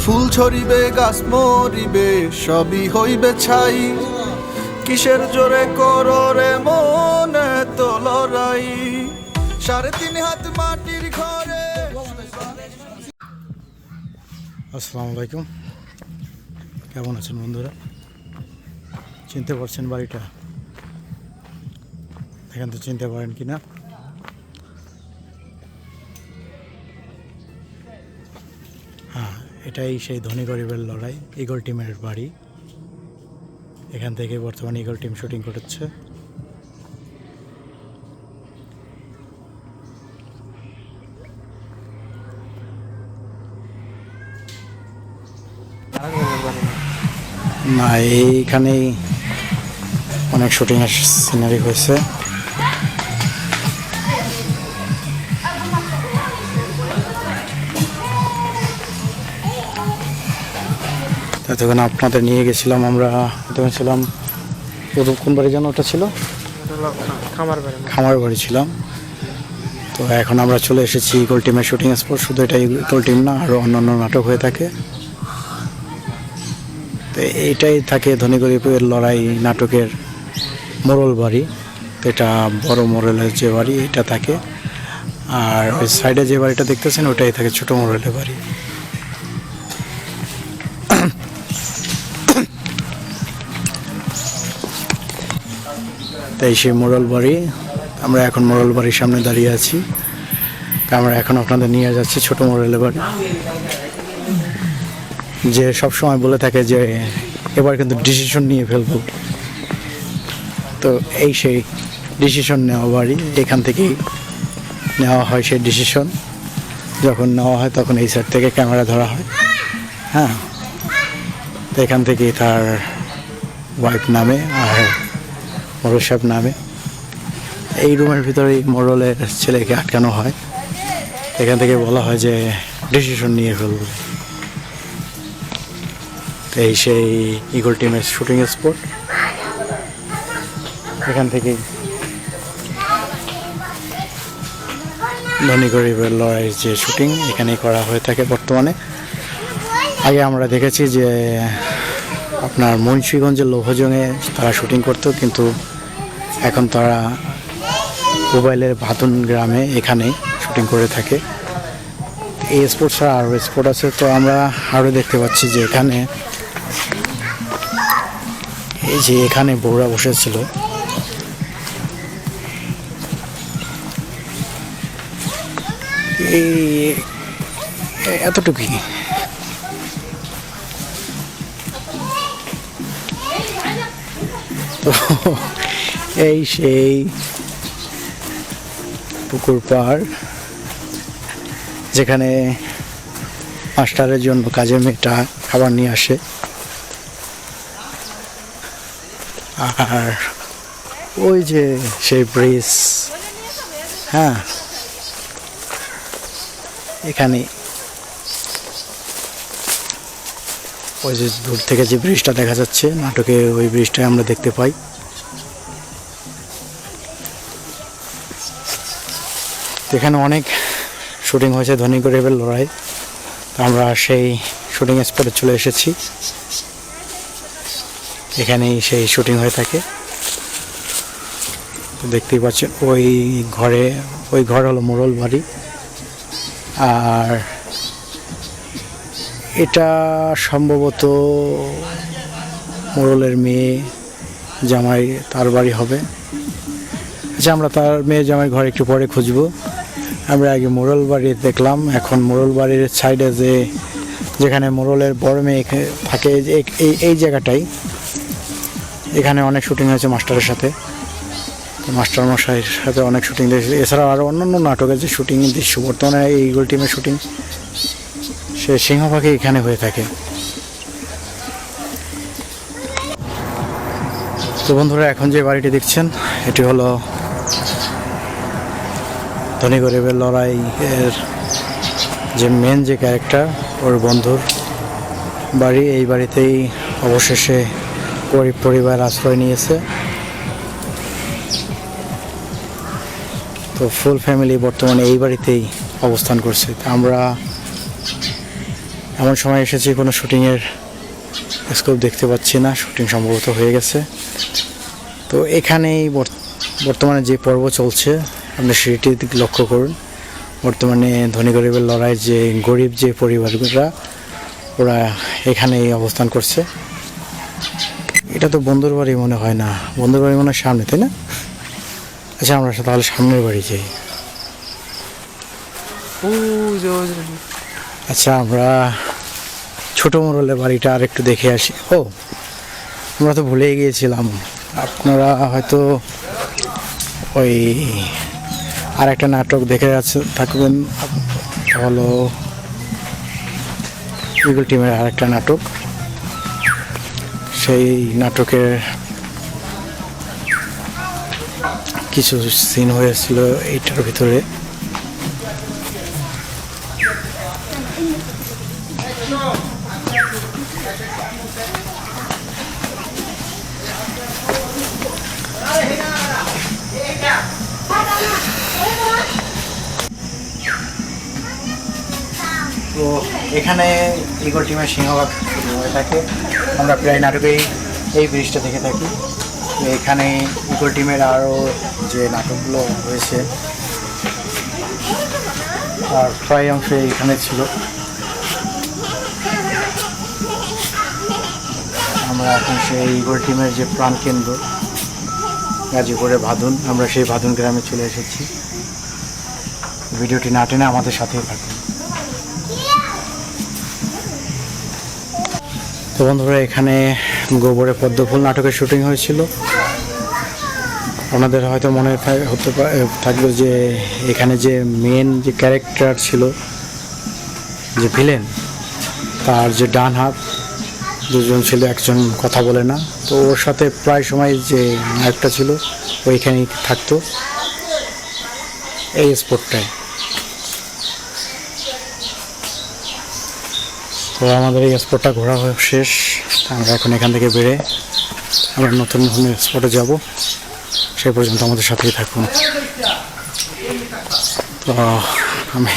ফুল ঝরিবে গাছ মরিবে সবই হইবে ছাই, কিসের জোরে করো রে মনে তো লড়াই, 3.5 হাত মাটির ঘরে। আসসালামু আলাইকুম, কেমন আছেন বন্ধুরা? চিনতে পারছেন বাড়িটা? এখান তো চিনতে পারেন কি না? হ্যাঁ, এটাই সেই ধনী গরিবের লড়াই, ইগল টিমের বাড়ি। এখান থেকে বর্তমানে ইগল টিম শুটিং করছে। না, এইখানেই অনেক শুটিংয়ের সিনারি হয়েছে। তখন আপনাদের নিয়ে গেছিলাম আমরা, তখন ছিলাম কোন বাড়ি যেন ওটা ছিল, খামার বাড়ি ছিলাম। তো এখন আমরা চলে এসেছি ইগল টিমের শুটিং স্পট। শুধু এটা ইগল টিম না, আরও অন্যান্য নাটক হয়ে থাকে। তো এইটাই থাকে ধনী গরিবের লড়াই নাটকের মোড়ল বাড়ি। এটা বড় মোড়লের যে বাড়ি এটা থাকে, আর ওই সাইডে যে বাড়িটা দেখতেছেন ওটাই থাকে ছোট মোড়লের বাড়ি। তাই সেই মোড়ল বাড়ি, আমরা এখন মোড়ল বাড়ির সামনে দাঁড়িয়ে আছি। আমরা এখন আপনাদের নিয়ে যাচ্ছি ছোট মোড়লের বাড়ি, যে সব সময় বলে থাকে যে এবার কিন্তু ডিসিশন নিয়ে ফেলবো। তো এই সেই ডিসিশন নেওয়া বাড়ি, এখান থেকেই নেওয়া হয় সেই ডিসিশন। যখন নেওয়া হয় তখন এই সাইড থেকে ক্যামেরা ধরা হয়। হ্যাঁ, তো এখান থেকেই তার ওয়াইফ নামে আর মোড়ল সাহেব নামে। এই রুমের ভিতরেই মোড়লের ছেলেকে আটকানো হয়। এখান থেকে বলা হয় যে ডিসিশন নিয়ে ফেলবো। এই সেই ইগল টিমের শুটিং স্পট। এখান থেকেই ধনী গরিবের লড়াইয়ের যে শুটিং এখানেই করা হয়ে থাকে বর্তমানে। আগে আমরা দেখেছি যে আপনার মুন্সিগঞ্জের লৌহজংয়ে তারা শুটিং করতো, কিন্তু এখন তারা মোবাইলের ভাতুন গ্রামে এখানেই শুটিং করে থাকে। এই স্পোর্ট ছাড়া আরও স্পোর্ট আছে। তো আমরা আরও দেখতে পাচ্ছি যে এখানে এই যে এখানে বউরা বসেছিল, এই এতটুকুই। তো এই সেই পুকুর পাড়, যেখানে মাস্টারের জন্য কাজের মেয়েটা খাবার নিয়ে আসে। আর ওই যে সেই ব্রিজ, হ্যাঁ, এখানে ওই যে দূর থেকে যে ব্রিজটা দেখা যাচ্ছে নাটকে, ওই ব্রিজটাই আমরা দেখতে পাই। এখানে অনেক শুটিং হয়েছে ধনী গরিবের লড়াই। আমরা সেই শুটিং স্পটে চলে এসেছি। এখানেই সেই শুটিং হয়ে থাকে। দেখতেই পাচ্ছেন ওই ঘর হলো মোড়ল বাড়ি। আর এটা সম্ভবত মোড়লের মেয়ে জামাই তার বাড়ি হবে। আচ্ছা, আমরা তার মেয়ে জামাই ঘর একটু পরে খুঁজবো। আমরা আগে মোড়ল বাড়ি দেখলাম, এখন মোড়ল বাড়ির সাইডে যেখানে মোড়লের বড় মেয়ে থাকে এই জায়গাটাই, এখানে অনেক শুটিং হয়েছে মাস্টারের সাথে। মাস্টার মশাইয়ের সাথে অনেক শুটিং দেখেছি। এছাড়াও আরও অন্যান্য নাটকের যে শুটিং দৃশ্য বর্তমানে এই ইগল টিমের শুটিং সে সিংহভাগে এখানে হয়ে থাকে। তো বন্ধুরা, এখন যে বাড়িটি দেখছেন এটি হলো ধনী গরিবের লড়াই এর যে মেন যে ক্যারেক্টার, ওর বন্ধুর বাড়ি। এই বাড়িতেই অবশেষে গরিব পরিবার আশ্রয় নিয়েছে। তো ফুল ফ্যামিলি বর্তমানে এই বাড়িতেই অবস্থান করছে। আমরা এমন সময় এসেছি কোনো শুটিংয়ের স্কোপ দেখতে পাচ্ছি না, শুটিং সম্ভবত হয়ে গেছে। তো এখানেই বর্তমানে যে পর্ব চলছে আপনি সেটি লক্ষ্য করুন। বর্তমানে ধনী গরিবের লড়াই, যে গরিব যে পরিবারগুলো ওরা এখানেই অবস্থান করছে। এটা তো বন্ধুর বাড়ি মনে হয় না, বন্ধুর বাড়ি মনে হয় সামনে, তাই না? আচ্ছা আমরা তাহলে সামনের বাড়ি যাই। আচ্ছা আমরা ছোট মোড়লের বাড়িটা আর একটু দেখে আসি। ও আমরা তো ভুলেই গিয়েছিলাম, আপনারা হয়তো ওই আর একটা নাটক দেখে থাকবেন, হলো ইগল টিমের আর একটা নাটক। সেই নাটকের কিছু সিন হয়েছিল এইটার ভিতরে। তো এখানে ইগল টিমের সিংহভাগ শুরু হয়ে থাকে। আমরা প্রায় নাটকেই এই ব্রিজটা দেখে থাকি। এখানে ইগল টিমের আরও যে নাটকগুলো হয়েছে আর প্রায় অংশ এখানে ছিল। আমরা এখন সেই ইগল টিমের যে প্রাণকেন্দ্র গাজীপুরে ভাদুন, আমরা সেই ভাদুন গ্রামে চলে এসেছি। ভিডিওটি না টেনে আমাদের সাথেই থাকুন। তো বন্ধুরা, এখানে গোবরে পদ্মফুল নাটকের শুটিং হয়েছিল। আপনাদের হয়তো মনে থাকবে যে এখানে যে মেন যে ক্যারেক্টার ছিল, যে ভিলেন, তার যে ডান হাত দুজন ছিল, একজন কথা বলে না। তো ওর সাথে প্রায় সময় যে নায়কটা ছিল ওইখানেই থাকতো এই স্পটটায়। তো আমাদের এই স্পটটা ঘোরা শেষ। আমরা এখন এখান থেকে বেড়ে আমরা নতুন নতুন স্পটে যাব। সেই পর্যন্ত আমাদের সাথেই থাকুন। তো আমি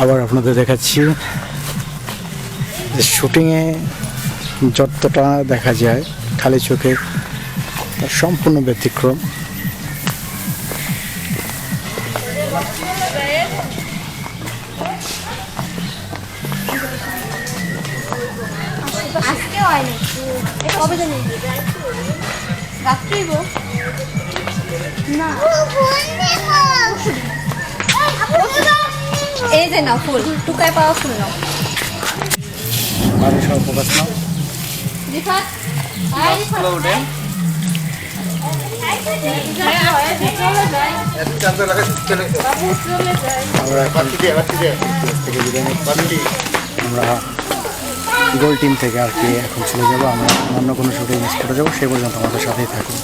আবার আপনাদের দেখাচ্ছি যে শুটিংয়ে যতটা দেখা যায় খালি চোখে তার সম্পূর্ণ ব্যতিক্রম। আজকে হয়নি, কবে জানি রাত্রি না। এই যে না ফুল টুকায় পাওয়া ফুল নাও। বাড়ির সব ফোকাস নাও। রিফাত উঠে আমরা এখন থেকে বিদায় নিচ্ছি। আমরা গোল টিম থেকে আর কি এখন চলে যাবো। আমরা অন্য কোনো শুটিং স্পটে যাবো। সেই পর্যন্ত আমাদের সাথেই থাকুন।